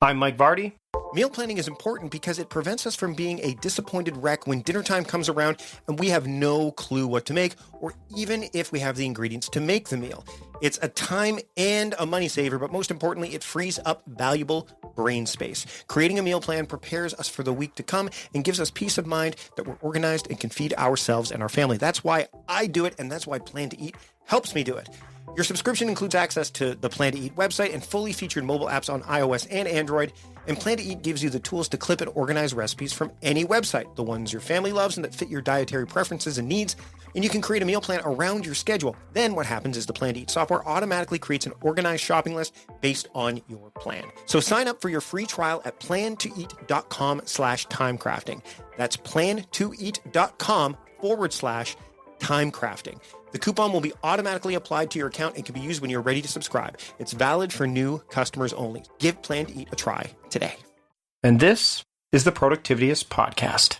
I'm Mike Vardy. Meal planning is important because it prevents us from being a disappointed wreck when dinner time comes around and we have no clue what to make, or even if we have the ingredients to make the meal. It's a time and a money saver, but most importantly, it frees up valuable brain space. Creating a meal plan prepares us for the week to come and gives us peace of mind that we're organized and can feed ourselves and our family. That's why I do it, and that's why Plan to Eat helps me do it. Your subscription includes access to the Plan to Eat website and fully featured mobile apps on iOS and Android. And Plan to Eat gives you the tools to clip and organize recipes from any website, the ones your family loves and that fit your dietary preferences and needs. And you can create a meal plan around your schedule. Then what happens is the Plan to Eat software automatically creates an organized shopping list based on your plan. So sign up for your free trial at plantoeat.com/timecrafting. That's plantoeat.com/timecrafting. The coupon will be automatically applied to your account and can be used when you're ready to subscribe. It's valid for new customers only. Give Plan to Eat a try today. And this is the Productivityist Podcast.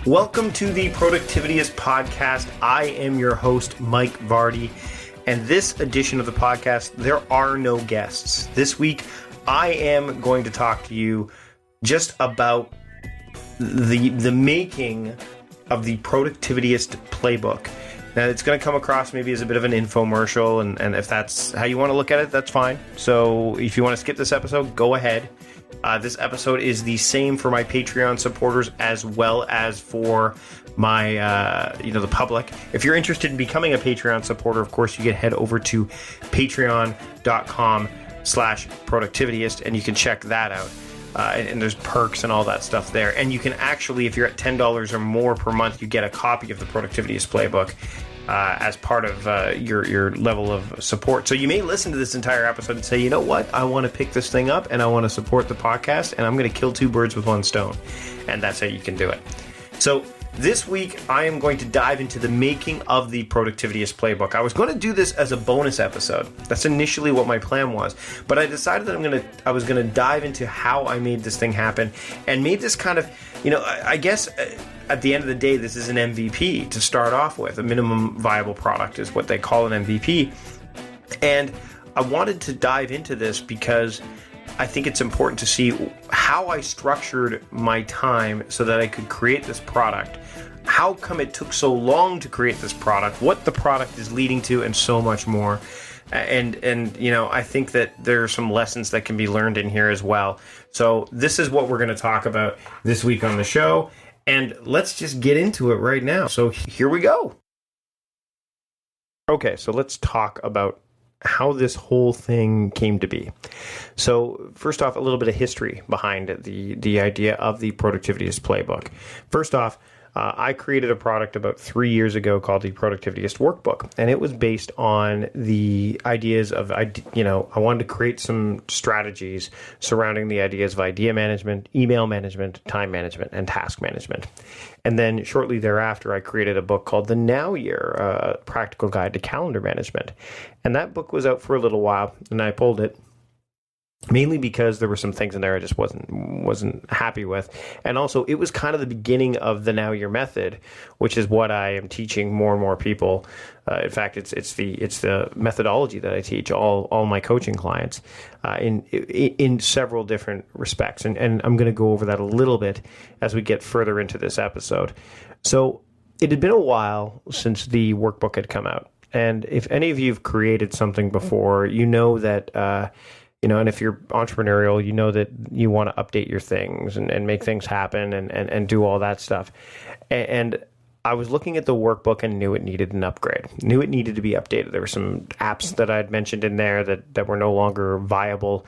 Welcome to the Productivityist Podcast. I am your host, Mike Vardy. And this edition of the podcast, there are no guests. This week, I am going to talk to you just about the making of the Productivityist Playbook. Now, it's going to come across maybe as a bit of an infomercial, and if that's how you want to look at it, that's fine. So if you want to skip this episode, go ahead. This episode is the same for my Patreon supporters as well as for my, the public. If you're interested in becoming a Patreon supporter, of course, you can head over to patreon.com/productivityist, and you can check that out. And there's perks and all that stuff there. And you can actually, if you're at $10 or more per month, you get a copy of the Productivityist Playbook as part of your level of support. So you may listen to this entire episode and say, you know what, I want to pick this thing up and I want to support the podcast, and I'm going to kill two birds with one stone. And that's how you can do it. So this week, I am going to dive into the making of the Productivityist Playbook. I was going to do this as a bonus episode. That's initially what my plan was. But I decided that I was going to dive into how I made this thing happen and made this kind of, I guess at the end of the day, this is an MVP to start off with. A minimum viable product is what they call an MVP. And I wanted to dive into this because I think it's important to see how I structured my time so that I could create this product. How come it took so long to create this product, what the product is leading to, and so much more. And I think that there are some lessons that can be learned in here as well. So this is what we're going to talk about this week on the show. And let's just get into it right now. So here we go. Okay, so let's talk about how this whole thing came to be. So first off, a little bit of history behind the idea of the Productivityist Playbook. First off, I created a product about 3 years ago called the Productivityist Workbook, and it was based on the ideas of, I wanted to create some strategies surrounding the ideas of idea management, email management, time management, and task management. And then shortly thereafter, I created a book called The Now Year, Practical Guide to Calendar Management. And that book was out for a little while, and I pulled it. Mainly because there were some things in there I just wasn't happy with. And also, it was kind of the beginning of the Now Year method, which is what I am teaching more and more people. In fact, it's the methodology that I teach all my coaching clients in several different respects. And I'm going to go over that a little bit as we get further into this episode. So it had been a while since the workbook had come out. And if any of you have created something before, you know that and if you're entrepreneurial, you know that you want to update your things and make things happen and do all that stuff. And I was looking at the workbook and knew it needed an upgrade, knew it needed to be updated. There were some apps that I'd mentioned in there that were no longer viable.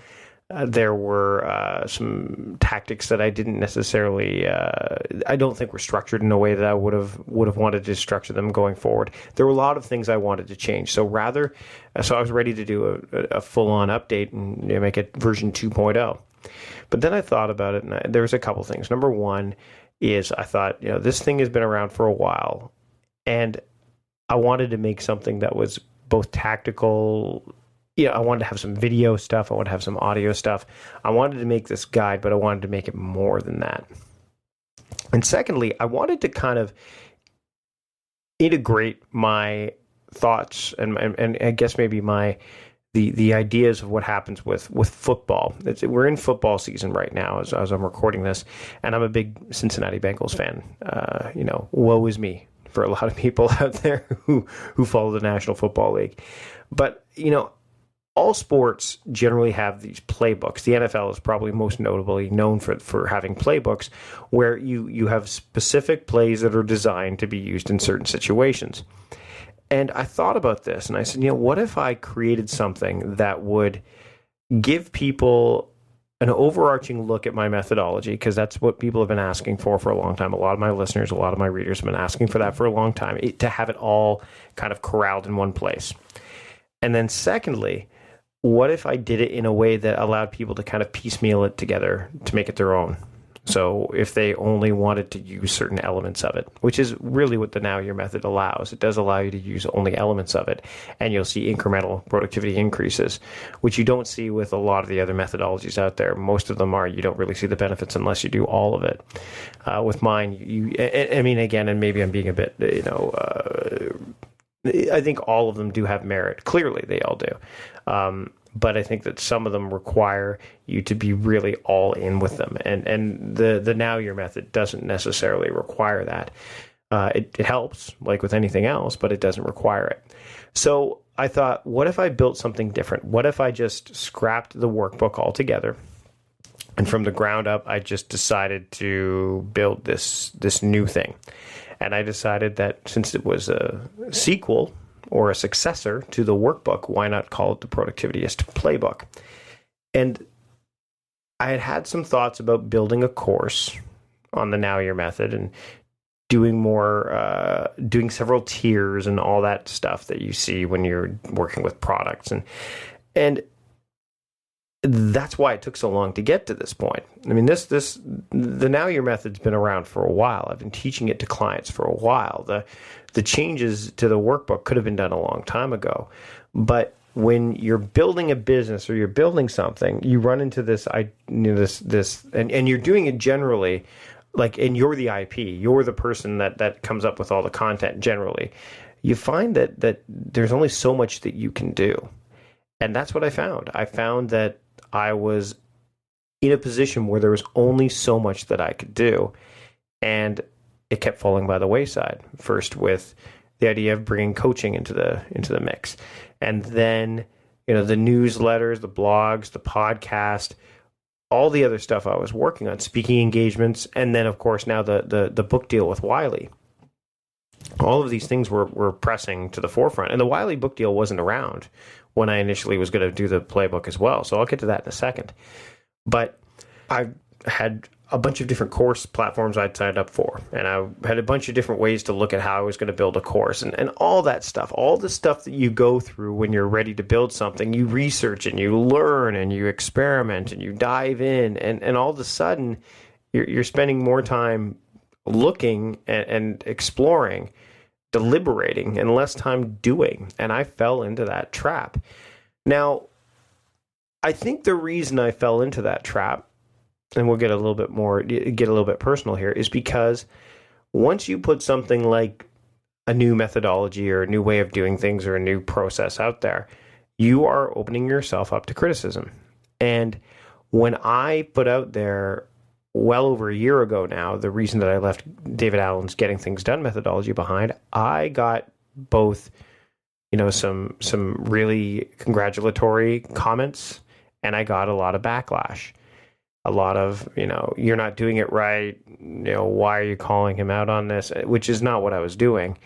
There were some tactics that I didn't necessarily, I don't think were structured in a way that I would have wanted to structure them going forward. There were a lot of things I wanted to change. So I was ready to do a full-on update and make it version 2.0. But then I thought about it, and there was a couple things. Number one is I thought, this thing has been around for a while, and I wanted to make something that was both tactical. I wanted to have some video stuff. I wanted to have some audio stuff. I wanted to make this guide, but I wanted to make it more than that. And secondly, I wanted to kind of integrate my thoughts and I guess maybe the ideas of what happens with football. We're in football season right now as I'm recording this, and I'm a big Cincinnati Bengals fan. Woe is me for a lot of people out there who follow the National Football League. But, all sports generally have these playbooks. The NFL is probably most notably known for having playbooks where you have specific plays that are designed to be used in certain situations. And I thought about this and I said, what if I created something that would give people an overarching look at my methodology? Because that's what people have been asking for a long time. A lot of my listeners, a lot of my readers have been asking for that for a long time, to have it all kind of corralled in one place. And then secondly, what if I did it in a way that allowed people to kind of piecemeal it together to make it their own? So if they only wanted to use certain elements of it, which is really what the Now Your method allows. It does allow you to use only elements of it, and you'll see incremental productivity increases, which you don't see with a lot of the other methodologies out there. Most of them you don't really see the benefits unless you do all of it. With mine, again, and maybe I'm being a bit, I think all of them do have merit. Clearly, they all do. But I think that some of them require you to be really all in with them. And the Now Your method doesn't necessarily require that. It helps, like with anything else, but it doesn't require it. So I thought, what if I built something different? What if I just scrapped the workbook altogether? And from the ground up, I just decided to build this new thing. And I decided that since it was a sequel or a successor to the workbook, why not call it the Productivityist Playbook? And I had some thoughts about building a course on the Now Your method and doing several tiers and all that stuff that you see when you're working with products. And that's why it took so long to get to this point. I mean, the Now Your method's been around for a while. I've been teaching it to clients for a while. The changes to the workbook could have been done a long time ago. But when you're building a business or you're building something, you run into this, and you're doing it generally, and you're the IP, you're the person that comes up with all the content generally. You find that there's only so much that you can do. And that's what I found. I found that I was in a position where there was only so much that I could do. And it kept falling by the wayside. First with the idea of bringing coaching into the mix. And then, the newsletters, the blogs, the podcast, all the other stuff I was working on, speaking engagements, and then of course now the book deal with Wiley. All of these things were pressing to the forefront. And the Wiley book deal wasn't around when I initially was going to do the playbook as well. So I'll get to that in a second. But I had a bunch of different course platforms I'd signed up for. And I had a bunch of different ways to look at how I was going to build a course and all that stuff, all the stuff that you go through when you're ready to build something. You research and you learn and you experiment and you dive in. And all of a sudden, you're spending more time looking and exploring, deliberating, and less time doing. And I fell into that trap. Now, I think the reason I fell into that trap, and we'll get a little bit personal here, is because once you put something like a new methodology or a new way of doing things or a new process out there, you are opening yourself up to criticism. And when I put out there well over a year ago now, the reason that I left David Allen's Getting Things Done methodology behind, I got both, some really congratulatory comments, and I got a lot of backlash. A lot of, you're not doing it right. Why are you calling him out on this? Which is not what I was doing.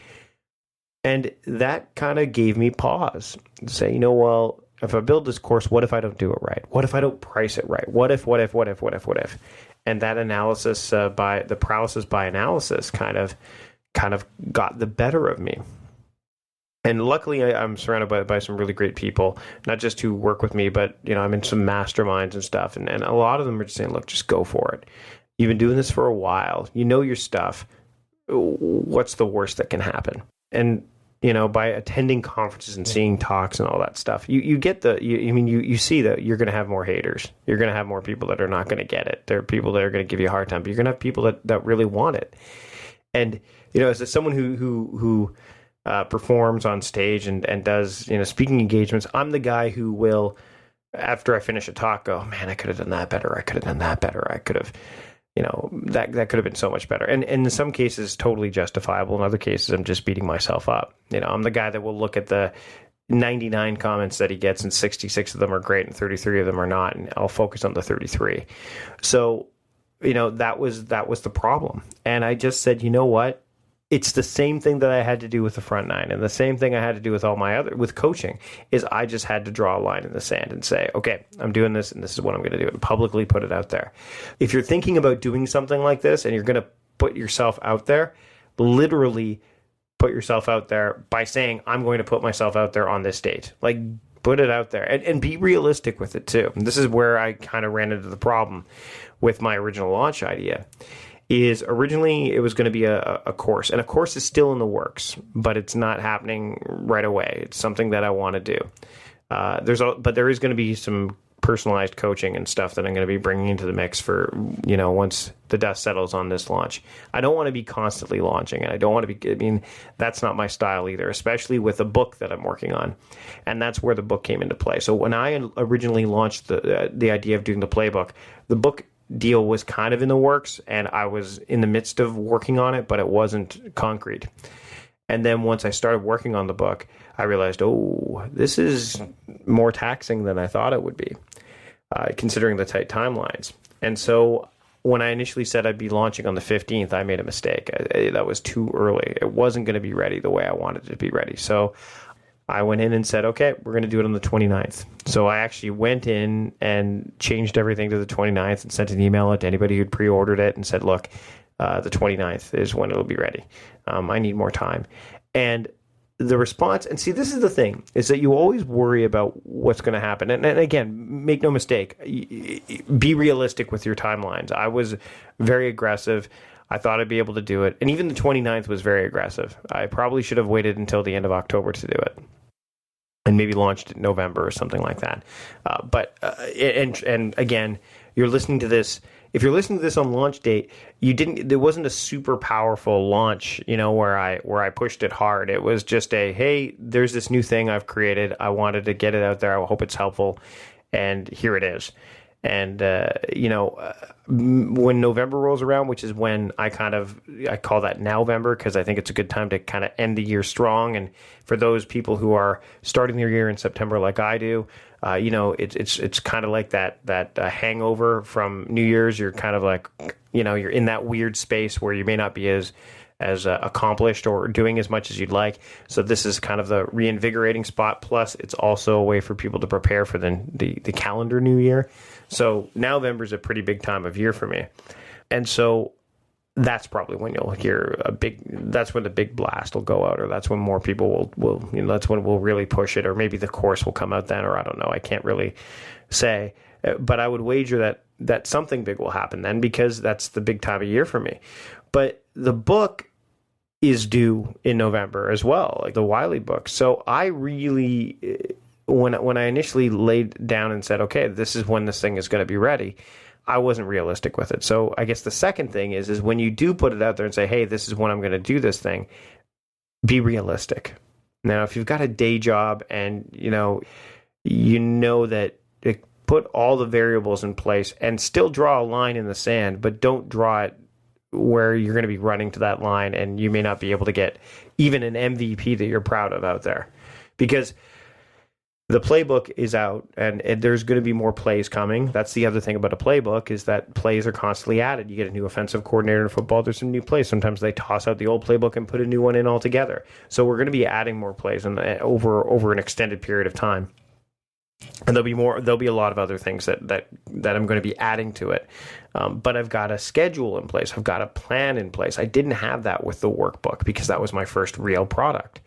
And that kind of gave me pause to say, well, if I build this course, what if I don't do it right? What if I don't price it right? What if? And that analysis by the paralysis by analysis kind of got the better of me. And luckily, I'm surrounded by some really great people, not just who work with me, but I'm in some masterminds and stuff. And a lot of them are just saying, look, just go for it. You've been doing this for a while. You know your stuff. What's the worst that can happen? And by attending conferences and seeing talks and all that stuff, you get you see that you're going to have more haters. You're going to have more people that are not going to get it. There are people that are going to give you a hard time, but you're going to have people that really want it. And, as someone who performs on stage and does, speaking engagements, I'm the guy who will, after I finish a talk, go, man, I could have done that better. I could have done that better. I could have, that could have been so much better. And in some cases, totally justifiable. In other cases, I'm just beating myself up. I'm the guy that will look at the 99 comments that he gets, and 66 of them are great and 33 of them are not. And I'll focus on the 33. So, that was the problem. And I just said, you know what? It's the same thing that I had to do with the front nine, and the same thing I had to do with with coaching, is I just had to draw a line in the sand and say, okay, I'm doing this and this is what I'm going to do, and publicly put it out there. If you're thinking about doing something like this and you're going to put yourself out there, literally put yourself out there by saying, I'm going to put myself out there on this date. Like, put it out there and be realistic with it too. And this is where I kind of ran into the problem with my original launch idea. Is originally it was going to be a course, and a course is still in the works, but it's not happening right away. It's something that I want to do. But there is going to be some personalized coaching and stuff that I'm going to be bringing into the mix for, once the dust settles on this launch. I don't want to be constantly launching, and I don't want to be, that's not my style either, especially with a book that I'm working on. And that's where the book came into play. So when I originally launched the idea of doing the playbook, the book deal was kind of in the works, and I was in the midst of working on it, but it wasn't concrete. And then once I started working on the book, I realized, this is more taxing than I thought it would be, considering the tight timelines. And so when I initially said I'd be launching on the 15th, I made a mistake. That was too early. It wasn't going to be ready the way I wanted it to be ready. So I went in and said, okay, we're going to do it on the 29th. So I actually went in and changed everything to the 29th and sent an email out to anybody who'd pre-ordered it and said, look, the 29th is when it'll be ready. I need more time. And the response, and see, this is the thing, is that you always worry about what's going to happen. And again, make no mistake, be realistic with your timelines. I was very aggressive. I thought I'd be able to do it. And even the 29th was very aggressive. I probably should have waited until the end of October to do it, and maybe launched it in November or something like that. And again, you're listening to this. If you're listening to this on launch date, there wasn't a super powerful launch, where I pushed it hard. It was just hey, there's this new thing I've created. I wanted to get it out there. I hope it's helpful. And here it is. And, when November rolls around, which is when I call that Nowvember, because I think it's a good time to kind of end the year strong. And for those people who are starting their year in September, like I do, it's kind of like that hangover from New Year's. You're kind of like, you're in that weird space where you may not be as accomplished or doing as much as you'd like. So this is kind of the reinvigorating spot. Plus, it's also a way for people to prepare for the calendar new year. So November is a pretty big time of year for me. And so that's probably when you'll hear that's when the big blast will go out, or that's when more people will that's when we'll really push it, or maybe the course will come out then, or I don't know. I can't really say, but I would wager that something big will happen then, because that's the big time of year for me. But the book is due in November as well, like the Wiley book. So I really, when I initially laid down and said, okay, this is when this thing is going to be ready, I wasn't realistic with it. So I guess the second thing is when you do put it out there and say, hey, this is when I'm going to do this thing, be realistic. Now, if you've got a day job and you know that put all the variables in place and still draw a line in the sand, but don't draw it where you're going to be running to that line and you may not be able to get even an MVP that you're proud of out there. Because the playbook is out and there's going to be more plays coming. That's the other thing about a playbook, is that plays are constantly added. You get a new offensive coordinator in football, there's some new plays. Sometimes they toss out the old playbook and put a new one in altogether. So we're going to be adding more plays over an extended period of time. And there'll be a lot of other things that I'm going to be adding to it. But I've got a schedule in place. I've got a plan in place. I didn't have that with the workbook because that was my first real product.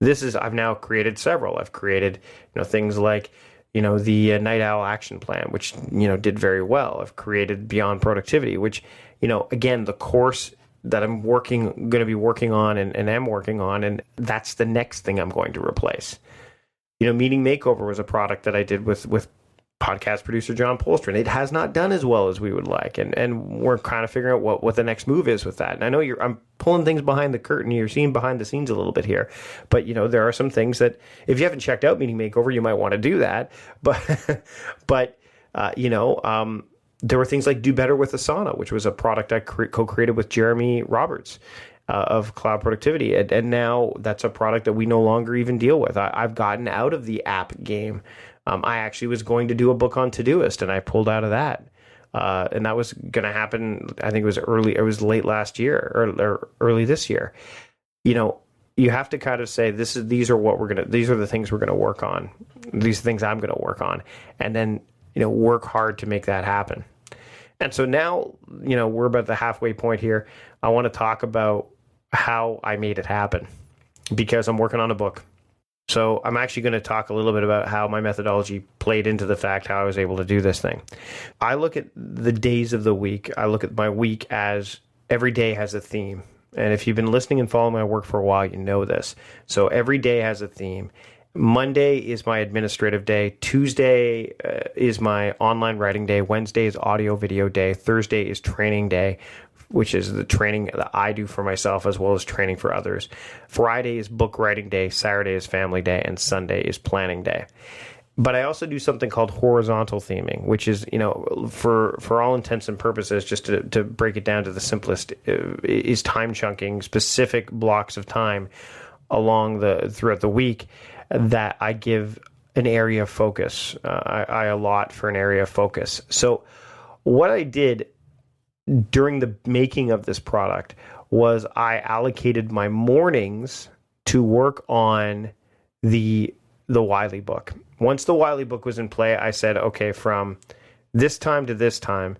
I've now created several. I've created, things like, the Night Owl Action Plan, which, did very well. I've created Beyond Productivity, which, again, the course that I'm going to be working on and am working on, and that's the next thing I'm going to replace. Meeting Makeover was a product that I did with podcast producer John Polster, and it has not done as well as we would like, and we're kind of figuring out what the next move is with that. And I know I'm pulling things behind the curtain. You're seeing behind the scenes a little bit here, but there are some things that if you haven't checked out Meeting Makeover, you might want to do that. But there were things like Do Better with Asana, which was a product I co-created with Jeremy Roberts of Cloud Productivity. And now that's a product that we no longer even deal with. I've gotten out of the app game. I actually was going to do a book on Todoist, and I pulled out of that. And that was going to happen, I think it was late last year or early this year. You have to kind of say, these are the things we're going to work on. These are things I'm going to work on. And then, work hard to make that happen. And so now, we're about the halfway point here. I want to talk about how I made it happen, because I'm working on a book. So I'm actually going to talk a little bit about how my methodology played into the fact how I was able to do this thing. I look at the days of the week. I look at my week as every day has a theme. And if you've been listening and following my work for a while, you know this. So every day has a theme. Monday is my administrative day. Tuesday is my online writing day. Wednesday is audio video day. Thursday is training day, which is the training that I do for myself as well as training for others. Friday is book writing day. Saturday is family day. And Sunday is planning day. But I also do something called horizontal theming, which is, for all intents and purposes, just to break it down to the simplest, is time chunking specific blocks of time throughout the week that I give an area of focus. I allot for an area of focus. So what I did during the making of this product was I allocated my mornings to work on the Wiley book. Once the Wiley book was in play, I said, okay, from this time to this time,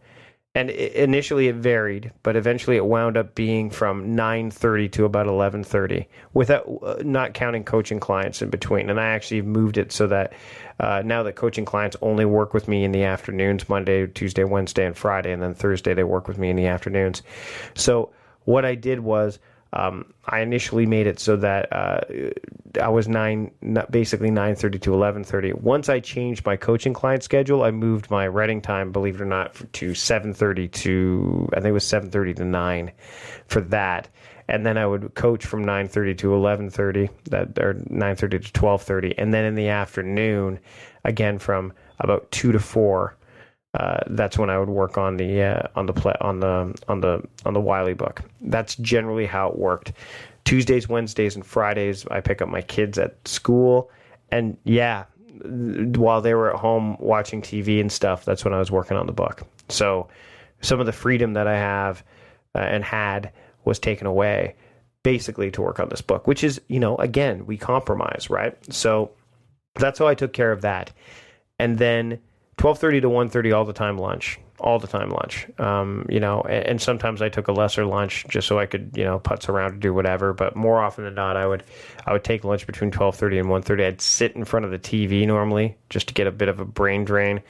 and initially it varied, but eventually it wound up being from 9:30 to about 11:30, without not counting coaching clients in between. And I actually moved it so that now that coaching clients only work with me in the afternoons, Monday, Tuesday, Wednesday, and Friday, and then Thursday they work with me in the afternoons. So what I did was I initially made it so that I was basically 9:30 to 11:30. Once I changed my coaching client schedule, I moved my writing time, believe it or not, to 7:30 to, I think it was 7:30 to 9 for that. And then I would coach from 9:30 to 11:30, or 9:30 to 12:30, and then in the afternoon, again from about 2 to 4. That's when I would work on the Wiley book. That's generally how it worked. Tuesdays, Wednesdays, and Fridays, I pick up my kids at school, and while they were at home watching TV and stuff, that's when I was working on the book. So some of the freedom that I have and had was taken away, basically to work on this book, which is, again, we compromise, right? So that's how I took care of that, and then 12:30 to 1:30 all the time lunch. And sometimes I took a lesser lunch just so I could, putz around and do whatever. But more often than not, I would take lunch between 12:30 and 1:30. I'd sit in front of the TV normally just to get a bit of a brain drain,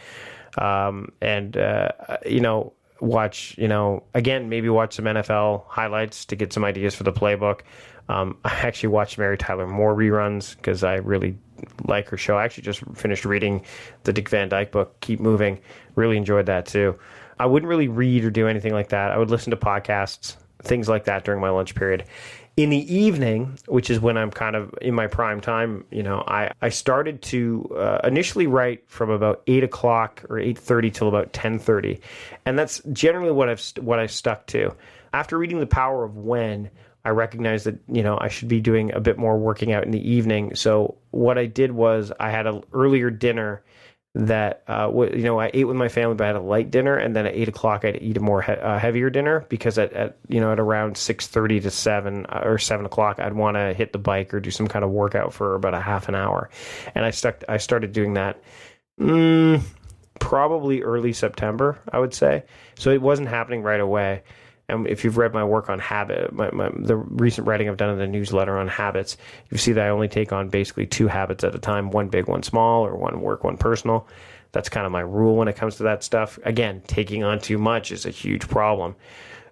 watch, again, maybe watch some NFL highlights to get some ideas for the playbook. I actually watched Mary Tyler Moore reruns because I really like her show. I actually just finished reading the Dick Van Dyke book, Keep Moving. Really enjoyed that too. I wouldn't really read or do anything like that. I would listen to podcasts, things like that during my lunch period. In the evening, which is when I'm kind of in my prime time, I started to initially write from about 8 o'clock or 8:30 till about 10:30. And that's generally what I've stuck to. After reading The Power of When, I recognized that, I should be doing a bit more working out in the evening. So what I did was I had an earlier dinner that, I ate with my family, but I had a light dinner. And then at 8 o'clock, I'd eat a more heavier dinner because at around 6:30 to 7 or 7 o'clock, I'd want to hit the bike or do some kind of workout for about a half an hour. And I started doing that probably early September, I would say. So it wasn't happening right away. And if you've read my work on habit, the recent writing I've done in the newsletter on habits, you see that I only take on basically 2 habits at a time, one big, one small, or one work, one personal. That's kind of my rule when it comes to that stuff. Again, taking on too much is a huge problem.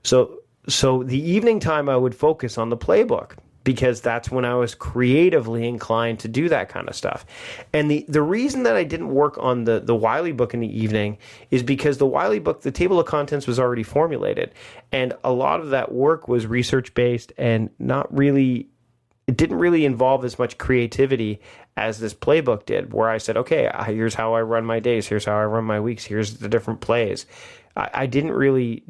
So So the evening time, I would focus on the playbook because that's when I was creatively inclined to do that kind of stuff. And the reason that I didn't work on the Wiley book in the evening is because the Wiley book, the table of contents was already formulated. And a lot of that work was research-based and it didn't really involve as much creativity as this playbook did, where I said, okay, here's how I run my days, here's how I run my weeks, here's the different plays. I didn't really,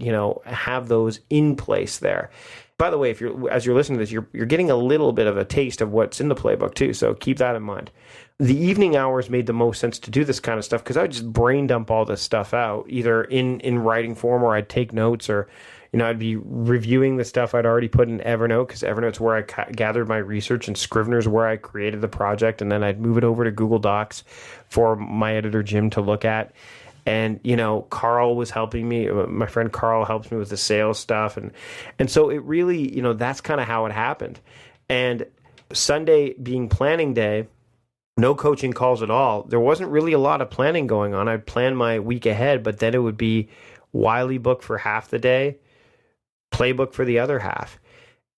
have those in place there. By the way, as you're listening to this, you're getting a little bit of a taste of what's in the playbook too, so keep that in mind. The evening hours made the most sense to do this kind of stuff because I would just brain dump all this stuff out, either in writing form or I'd take notes or, I'd be reviewing the stuff I'd already put in Evernote because Evernote's where I gathered my research and Scrivener's where I created the project, and then I'd move it over to Google Docs for my editor, Jim, to look at. And, Carl was helping me. My friend Carl helps me with the sales stuff. And so it really, that's kind of how it happened. And Sunday being planning day, no coaching calls at all. There wasn't really a lot of planning going on. I'd plan my week ahead, but then it would be Wiley book for half the day, playbook for the other half.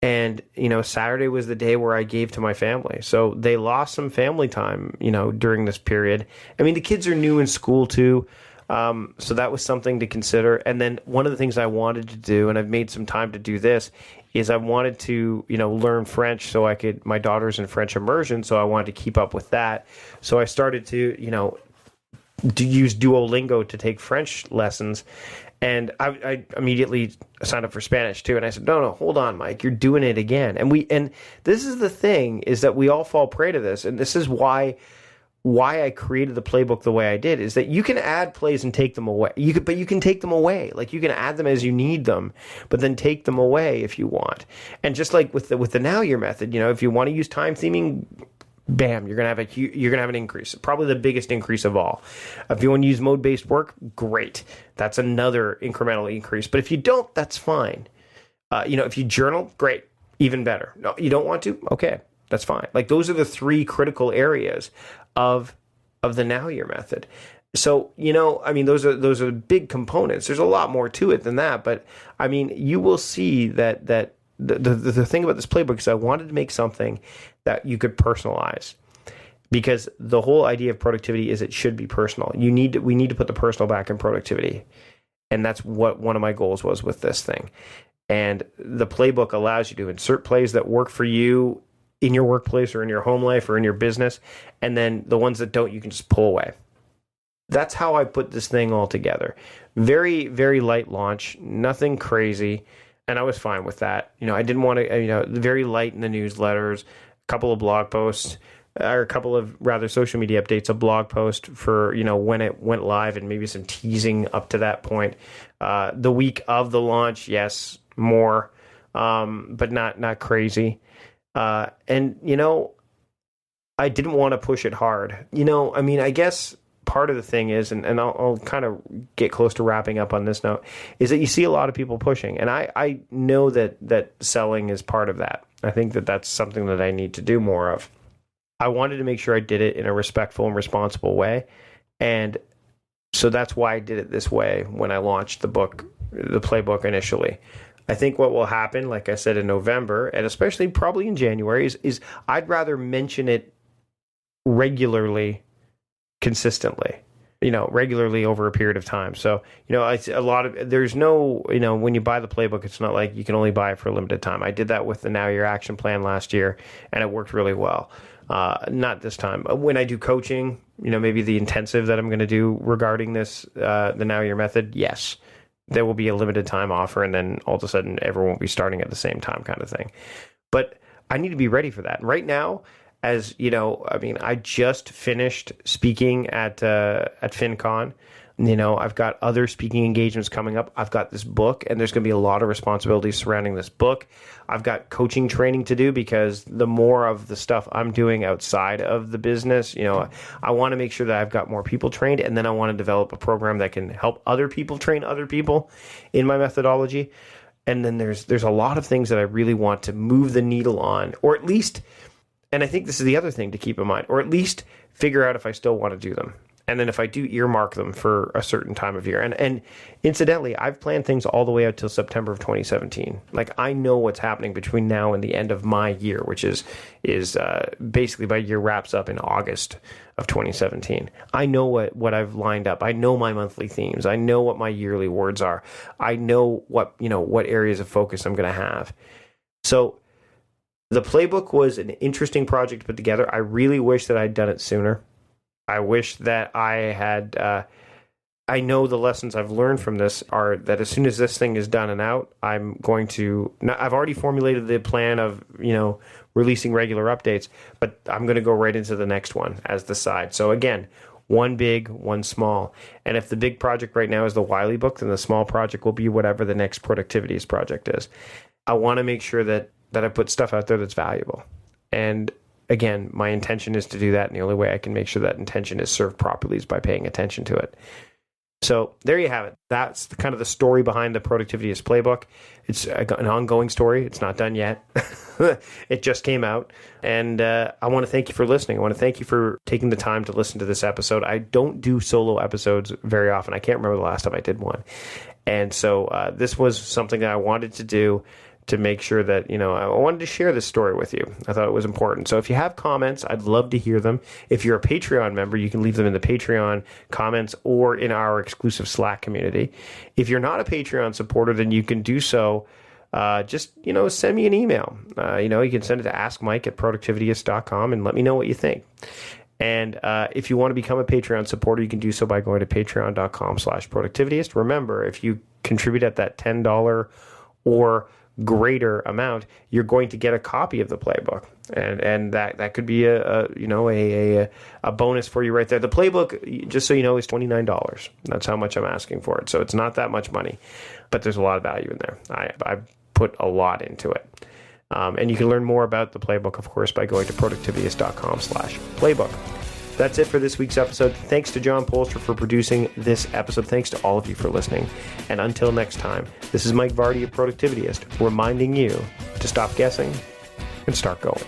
And, Saturday was the day where I gave to my family. So they lost some family time, during this period. I mean, the kids are new in school too. So that was something to consider. And then one of the things I wanted to do, and I've made some time to do this, is I wanted to, learn French so my daughter's in French immersion, so I wanted to keep up with that. So I started to, to use Duolingo to take French lessons. And I immediately signed up for Spanish too. And I said, no, hold on, Mike, you're doing it again. And this is the thing, is that we all fall prey to this. And this is why I created the playbook the way I did, is that you can add plays and take them away. But you can take them away. Like, you can add them as you need them, but then take them away if you want. And just like with the Now Year method, if you want to use time theming, bam, you're gonna have an increase, probably the biggest increase of all. If you want to use mode-based work, great, that's another incremental increase. But if you don't, that's fine. If you journal, great, even better. No, you don't want to, okay, that's fine. Like, those are the three critical areas of the Now Year method. So, those are big components. There's a lot more to it than that, but you will see that the thing about this playbook is I wanted to make something that you could personalize, because the whole idea of productivity is it should be personal. We need to put the personal back in productivity. And that's what one of my goals was with this thing. And the playbook allows you to insert plays that work for you in your workplace or in your home life or in your business. And then the ones that don't, you can just pull away. That's how I put this thing all together. Very, very light launch, nothing crazy. And I was fine with that. I didn't want to, very light in the newsletters, a couple of blog posts, or a couple of rather social media updates, a blog post for, when it went live, and maybe some teasing up to that point. The week of the launch, yes, more, but not crazy. And I didn't want to push it hard. I guess part of the thing is, and I'll kind of get close to wrapping up on this note, is that you see a lot of people pushing. And I know that selling is part of that. I think that that's something that I need to do more of. I wanted to make sure I did it in a respectful and responsible way. And so that's why I did it this way when I launched the playbook initially. I think what will happen, like I said, in November, and especially probably in January, is I'd rather mention it regularly, consistently, regularly over a period of time. So, there's no, when you buy the playbook, it's not like you can only buy it for a limited time. I did that with the Now Year Action Plan last year, and it worked really well. Not this time. When I do coaching, maybe the intensive that I'm going to do regarding this, the Now Year method, yes, there will be a limited time offer, and then all of a sudden everyone will be starting at the same time, kind of thing. But I need to be ready for that. And right now, as I just finished speaking at FinCon. I've got other speaking engagements coming up. I've got this book, and there's going to be a lot of responsibilities surrounding this book. I've got coaching training to do, because the more of the stuff I'm doing outside of the business, I want to make sure that I've got more people trained, and then I want to develop a program that can help other people train other people in my methodology. And then there's a lot of things that I really want to move the needle on, or at least, and I think this is the other thing to keep in mind, or at least figure out if I still want to do them. And then if I do earmark them for a certain time of year, and incidentally, I've planned things all the way out till September of 2017. Like, I know what's happening between now and the end of my year, which is basically my year wraps up in August of 2017. I know what I've lined up. I know my monthly themes. I know what my yearly words are. I know what areas of focus I'm going to have. So the playbook was an interesting project to put together. I really wish that I'd done it sooner. I wish that I had, I know the lessons I've learned from this are that as soon as this thing is done and out, I've already formulated the plan of, releasing regular updates, but I'm going to go right into the next one as the side. So again, one big, one small. And if the big project right now is the Wiley book, then the small project will be whatever the next Productivityist project is. I want to make sure that I put stuff out there that's valuable. And again, my intention is to do that, and the only way I can make sure that intention is served properly is by paying attention to it. So there you have it. That's kind of the story behind the Productivityist Playbook. It's an ongoing story. It's not done yet. It just came out. And I want to thank you for listening. I want to thank you for taking the time to listen to this episode. I don't do solo episodes very often. I can't remember the last time I did one. And so this was something that I wanted to do to make sure that, I wanted to share this story with you. I thought it was important. So if you have comments, I'd love to hear them. If you're a Patreon member, you can leave them in the Patreon comments or in our exclusive Slack community. If you're not a Patreon supporter, then you can do so. Just send me an email. You can send it to askmike@productivityist.com and let me know what you think. And if you want to become a Patreon supporter, you can do so by going to patreon.com/productivityist. Remember, if you contribute at that $10 or greater amount, you're going to get a copy of the playbook, and that could be a bonus for you right there. The playbook, just so you know, is $29. That's how much I'm asking for it. So it's not that much money, but there's a lot of value in there. I've put a lot into it. And you can learn more about the playbook, of course, by going to productivityist.com/playbook. That's it for this week's episode. Thanks to John Polster for producing this episode. Thanks to all of you for listening. And until next time, this is Mike Vardy of Productivityist, reminding you to stop guessing and start going.